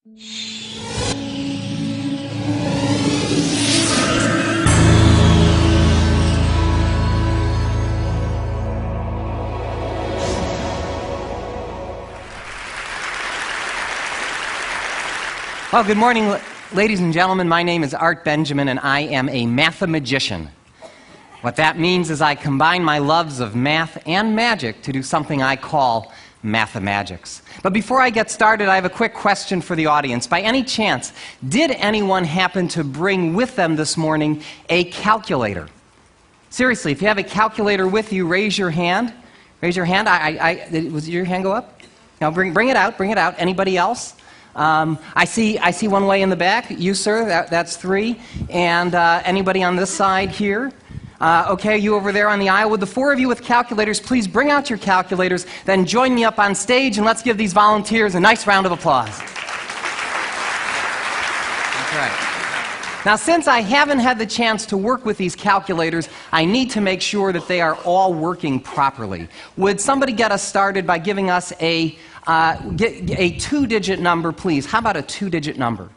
Well, good morning, ladies and gentlemen. My name is Art Benjamin, and I am a mathemagician. What that means is I combine my loves of math and magic to do something I call mathemagics. But before I get started, I have a quick question for the audience. By any chance, did anyone happen to bring with them this morning a calculator? Seriously, if you have a calculator with you, raise your hand. Raise your hand. Was your hand go up? Now bring it out. Bring it out. Anybody else? I see one way in the back. You, sir, that's 3. And anybody on this side here? Okay, you over there on the aisle. Would the 4 of you with calculators please bring out your calculators, then join me up on stage, and let's give these volunteers a nice round of applause. That's right. Now, since I haven't had the chance to work with these calculators, I need to make sure that they are all working properly. Would somebody get us started by giving us a 2-digit number, please? How about a 2-digit number?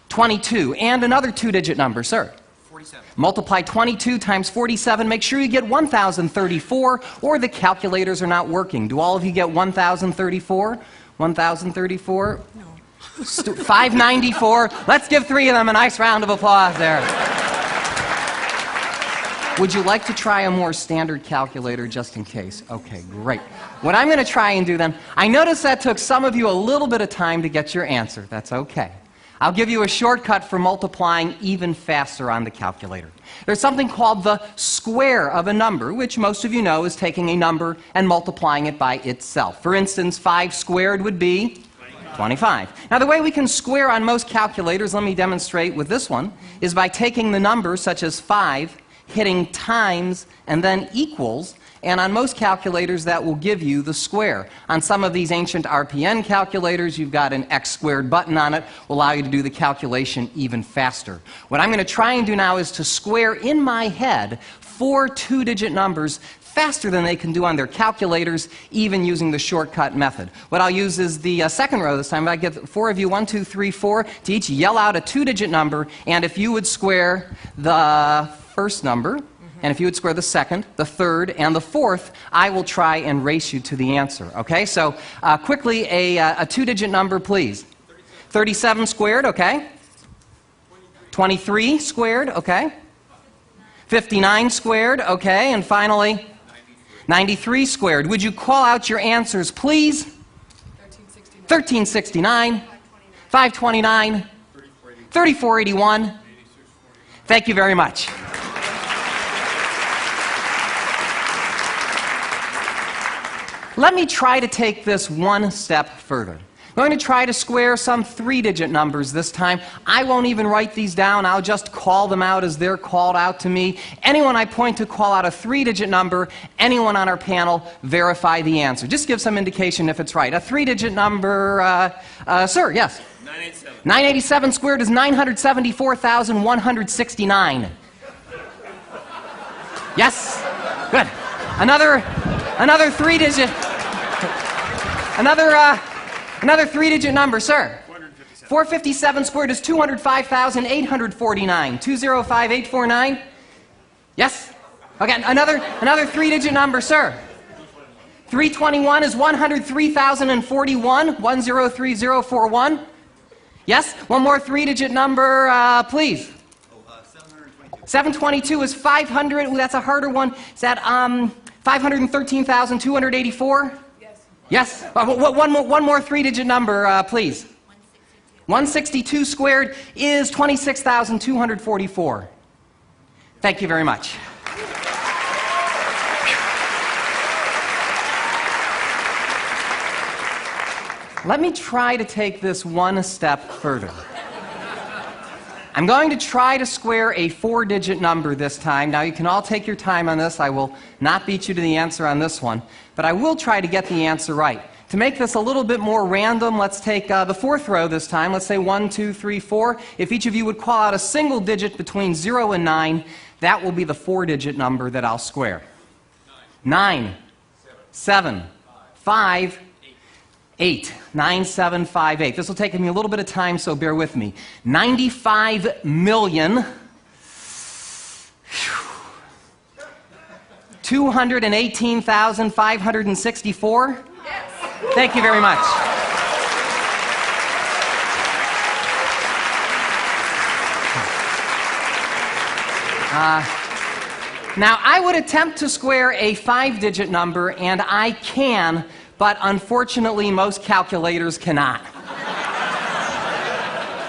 22. And another 2-digit number, sir? 47. Multiply 22 times 47. Make sure you get 1,034, or the calculators are not working. Do all of you get 1,034? 1,034? No. 594. Let's give 3 of them a nice round of applause there. Would you like to try a more standard calculator just in case? Okay, great. What I'm going to try and do then, I noticed that took some of you a little bit of time to get your answer. That's okay. I'll give you a shortcut for multiplying even faster on the calculator. There's something called the square of a number, which most of you know is taking a number and multiplying it by itself. For instance, 5 squared would be 25. Now, the way we can square on most calculators, let me demonstrate with this one, is by taking the numbers such as 5, hitting times, and then equals, and on most calculators that will give you the square. On some of these ancient RPN calculators, you've got an x squared button on it, will allow you to do the calculation even faster. What I'm going to try and do now is to square in my head 4 2-digit numbers faster than they can do on their calculators, even using the shortcut method. What I'll use is the second row this time. I get 4 of you, 1, 2, 3, 4, to each yell out a 2-digit number, and if you would square the first number, and if you would square the second, the third, and the fourth, I will try and race you to the answer. Okay, so quickly, a 2-digit number, please. 37 squared, okay. 23 squared, okay. 59 squared, okay. And finally, 93 squared. Would you call out your answers, please? 1369, 529, 3481. Thank you very much. Let me try to take this one step further. I'm going to try to square some 3-digit numbers this time. I won't even write these down. I'll just call them out as they're called out to me. Anyone I point to call out a 3-digit number. Anyone on our panel verify the answer. Just give some indication if it's right. A 3-digit number, sir, yes? 987. 987 squared is 974,169. Yes? Good. Another 3-digit. Another 3-digit number, sir. 457 squared is 205,849. 205849. Yes? Okay, another 3-digit number, sir. 321 is 103,041. 103041. Yes? One more 3-digit number, please. 722 is 500. Ooh, that's a harder one. Is that 513,284? Yes. One more 3-digit number, please. 162 squared is 26,244. Thank you very much. Let me try to take this one step further. I'm going to try to square a 4-digit number this time. Now, you can all take your time on this. I will not beat you to the answer on this one, but I will try to get the answer right. To make this a little bit more random, let's take the 4th row this time. Let's say 1, 2, 3, 4. If each of you would call out a single digit between 0 and 9, that will be the 4-digit number that I'll square. 9, 7, 5, 9758. This will take me a little bit of time, so bear with me. 95 million 218,564. Yes. Thank you very much. Now, I would attempt to square a 5-digit number, and I can, but unfortunately, most calculators cannot.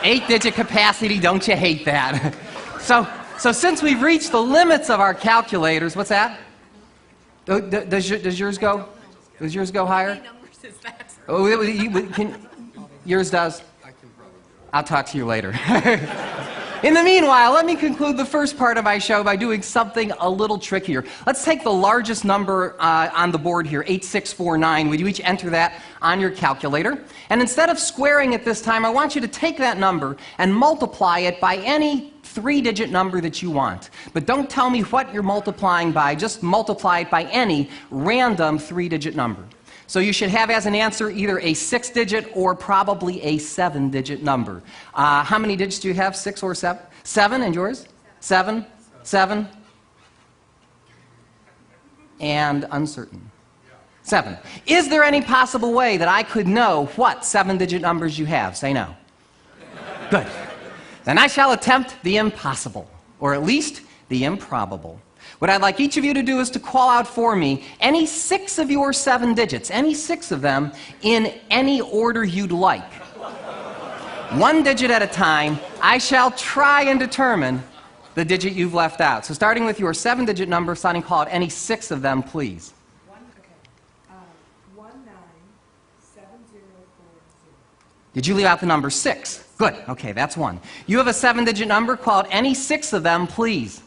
8-digit capacity, don't you hate that? So since we've reached the limits of our calculators, what's that? Does yours go? Does yours go higher? How many numbers is that? Oh, yours does? I'll talk to you later. In the meanwhile, let me conclude the first part of my show by doing something a little trickier. Let's take the largest number on the board here, 8649. Would you each enter that on your calculator? And instead of squaring it this time, I want you to take that number and multiply it by any 3-digit number that you want. But don't tell me what you're multiplying by, just multiply it by any random 3-digit number. So you should have as an answer either a 6-digit or probably a 7-digit number. How many digits do you have, 6 or 7? 7, and yours? 7? 7? And uncertain. 7. Is there any possible way that I could know what 7-digit numbers you have? Say no. Good. Then I shall attempt the impossible, or at least the improbable. What I'd like each of you to do is to call out for me any 6 of your 7 digits, any 6 of them, in any order you'd like. 1 digit at a time, I shall try and determine the digit you've left out. So starting with your 7-digit number, Sonny, call out any 6 of them, please. 197040. Did you leave out the number 6? Good. Okay, that's 1. You have a 7-digit number, call out any 6 of them, please.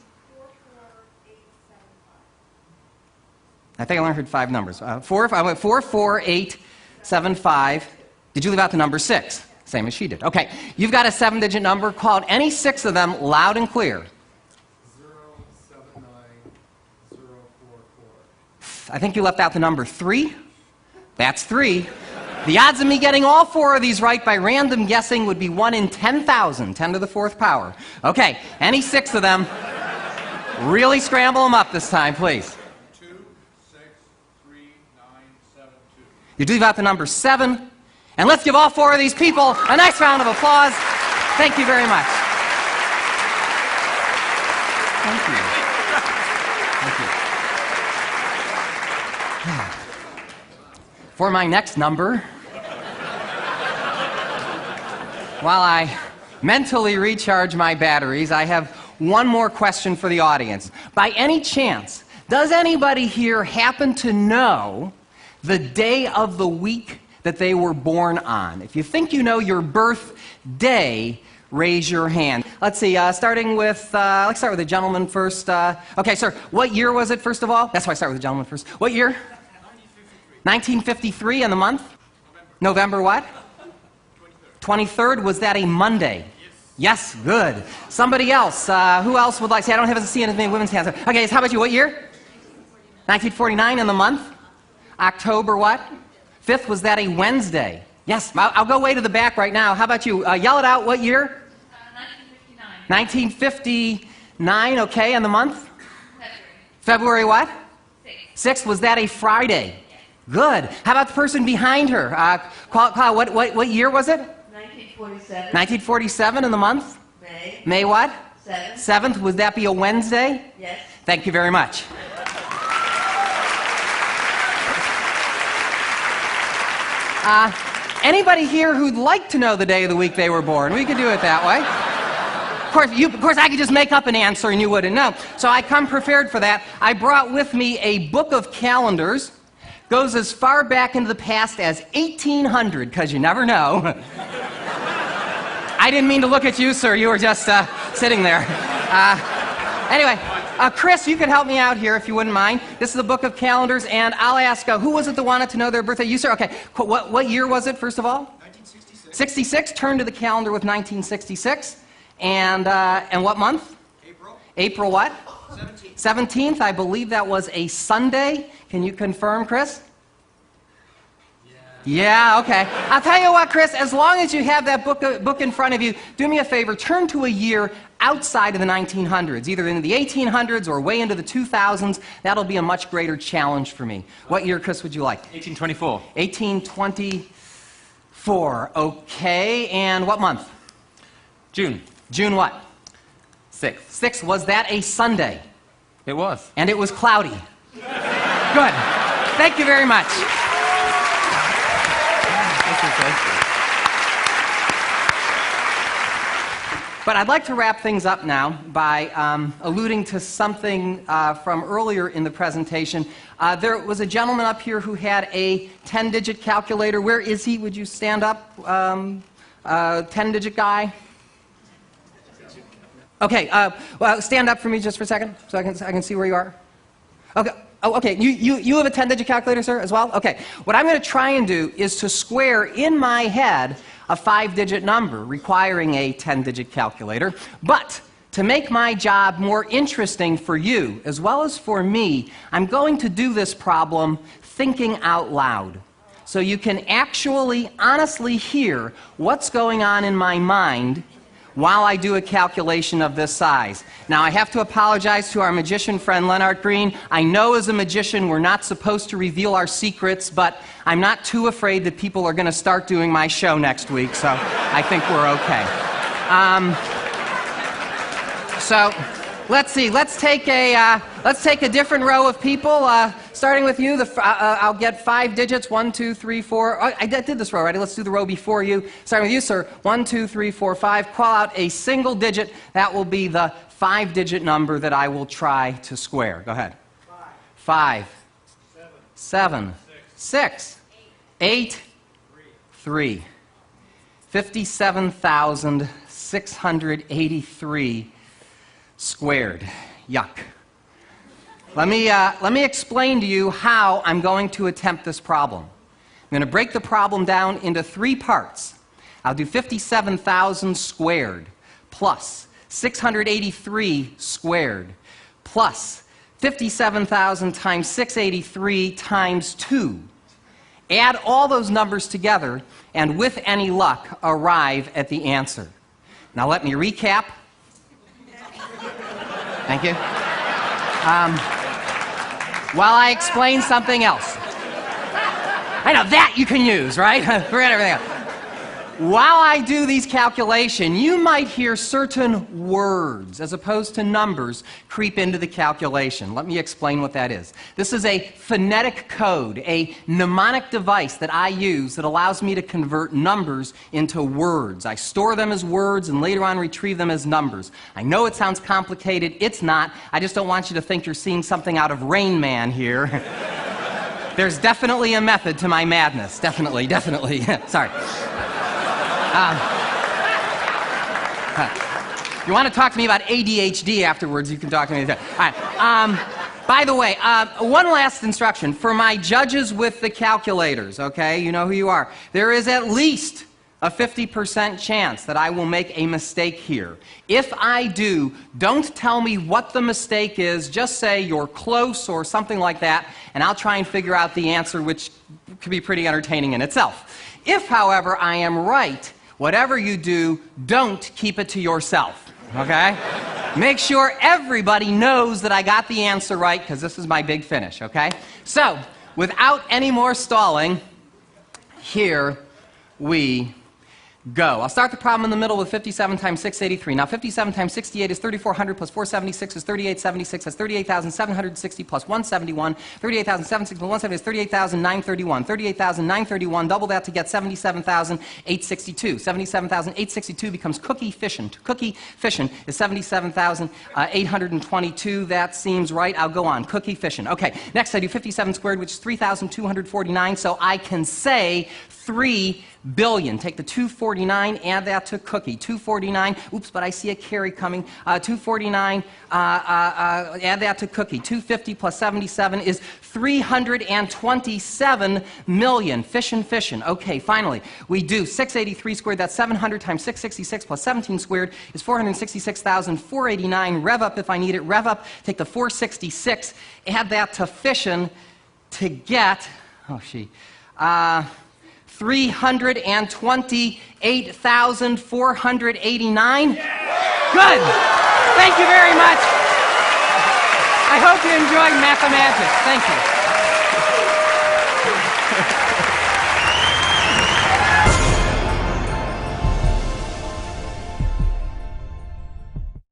I think I only heard 5 numbers. 44875. Did you leave out the number 6? Same as she did. Okay. You've got a 7-digit number. Call out any 6 of them loud and clear. 079044. I think you left out the number 3. That's 3. The odds of me getting all 4 of these right by random guessing would be 1 in 10,000, 10 to the 4th power. Okay. Any 6 of them. Really scramble them up this time, please. You leave out the number 7. And let's give all 4 of these people a nice round of applause. Thank you very much. Thank you. Thank you. For my next number, while I mentally recharge my batteries, I have one more question for the audience. By any chance, does anybody here happen to know the day of the week that they were born on? If you think you know your birthday, raise your hand. Let's see, starting with, let's start with the gentleman first. Okay, sir, what year was it, first of all? That's why I start with the gentleman first. What year? 1953, and the month? November what? 23rd. Was that a Monday? Yes, good. Somebody else, who else would like to say? I don't have to see as many women's hands. Okay, so how about you? What year? 1949, and the month? October what? 5th, was that a Wednesday? Yes, I'll go way to the back right now. How about you? Yell it out, what year? 1959. 1959, okay, and the month? February what? 6th, was that a Friday? Good. How about the person behind her? What year was it? 1947. 1947, and the month? May. May what? 7th. 7th, would that be a Wednesday? Yes. Thank you very much. Anybody here who'd like to know the day of the week they were born? We could do it that way. Of course, I could just make up an answer and you wouldn't know. So I come prepared for that. I brought with me a book of calendars. Goes as far back into the past as 1800, because you never know. I didn't mean to look at you, sir. You were just sitting there. Anyway. Chris, you can help me out here if you wouldn't mind. This is the book of calendars, and I'll ask, who was it that wanted to know their birthday? You, sir? Okay. What year was it, first of all? 1966. 66. Turn to the calendar with 1966. And what month? April. April what? 17th. 17th. I believe that was a Sunday. Can you confirm, Chris? Yeah, okay. I'll tell you what, Chris, as long as you have that book in front of you, do me a favor, turn to a year outside of the 1900s, either in the 1800s or way into the 2000s. That'll be a much greater challenge for me. What year, Chris, would you like? 1824. 1824, okay. And what month? June. June what? 6th. 6th. Was that a Sunday? It was. And it was cloudy. Good. Thank you very much. But I'd like to wrap things up now by alluding to something from earlier in the presentation. There was a gentleman up here who had a 10-digit calculator. Where is he? Would you stand up? 10-digit guy? Okay, well, stand up for me just for a second so I can see where you are. Okay. Oh, okay. You have a 10-digit calculator, sir, as well? Okay. What I'm going to try and do is to square in my head a 5-digit number requiring a 10-digit calculator. But to make my job more interesting for you as well as for me, I'm going to do this problem thinking out loud. So you can actually honestly hear what's going on in my mind while I do a calculation of this size. Now, I have to apologize to our magician friend, Leonard Green. I know as a magician we're not supposed to reveal our secrets, but I'm not too afraid that people are going to start doing my show next week, so I think we're okay. So, let's see. Let's take a different row of people. Starting with you, I'll get 5 digits. 1, 2, 3, 4. Oh, I did this row already. Let's do the row before you. Starting with you, sir. 1, 2, 3, 4, 5. Call out a single digit. That will be the 5-digit number that I will try to square. Go ahead. 5. 7. 6. 8. 3. 57,683 squared. Yuck. Let me explain to you how I'm going to attempt this problem. I'm going to break the problem down into 3 parts. I'll do 57,000 squared plus 683 squared plus 57,000 times 683 times 2. Add all those numbers together and with any luck arrive at the answer. Now let me recap. Thank you. While I explain something else. I know, that you can use, right? Forget everything else. While I do these calculations, you might hear certain words, as opposed to numbers, creep into the calculation. Let me explain what that is. This is a phonetic code, a mnemonic device that I use that allows me to convert numbers into words. I store them as words and later on retrieve them as numbers. I know it sounds complicated. It's not. I just don't want you to think you're seeing something out of Rain Man here. There's definitely a method to my madness. Definitely. Sorry. You want to talk to me about ADHD afterwards, you can talk to me. All right. By the way, one last instruction. For my judges with the calculators, okay, you know who you are. There is at least a 50% chance that I will make a mistake here. If I do, don't tell me what the mistake is. Just say you're close or something like that, and I'll try and figure out the answer, which could be pretty entertaining in itself. If, however, I am right, whatever you do, don't keep it to yourself, okay? Make sure everybody knows that I got the answer right, because this is my big finish, okay? So, without any more stalling, here we go. I'll start the problem in the middle with 57 times 683. Now, 57 times 68 is 3,400 plus 476 is 3876. That's 38,760 plus 171. 38,760 plus 170 is 38,931. 38,931, double that to get 77,862. 77,862 becomes cookie fission. Cookie fission is 77,822. That seems right. I'll go on. Cookie fission. Okay, next I do 57 squared, which is 3,249. So I can say 3 billion. Take the 249, add that to cookie. 249, oops, but I see a carry coming. 249, add that to cookie. 250 plus 77 is 327 million. Fission. Okay, finally, we do 683 squared. That's 700 times 666 plus 17 squared is 466,489. Rev up if I need it. Rev up, take the 466, add that to fission to get, 328,489. Good. Thank you very much. I hope you enjoyed Mathemagic. Thank you.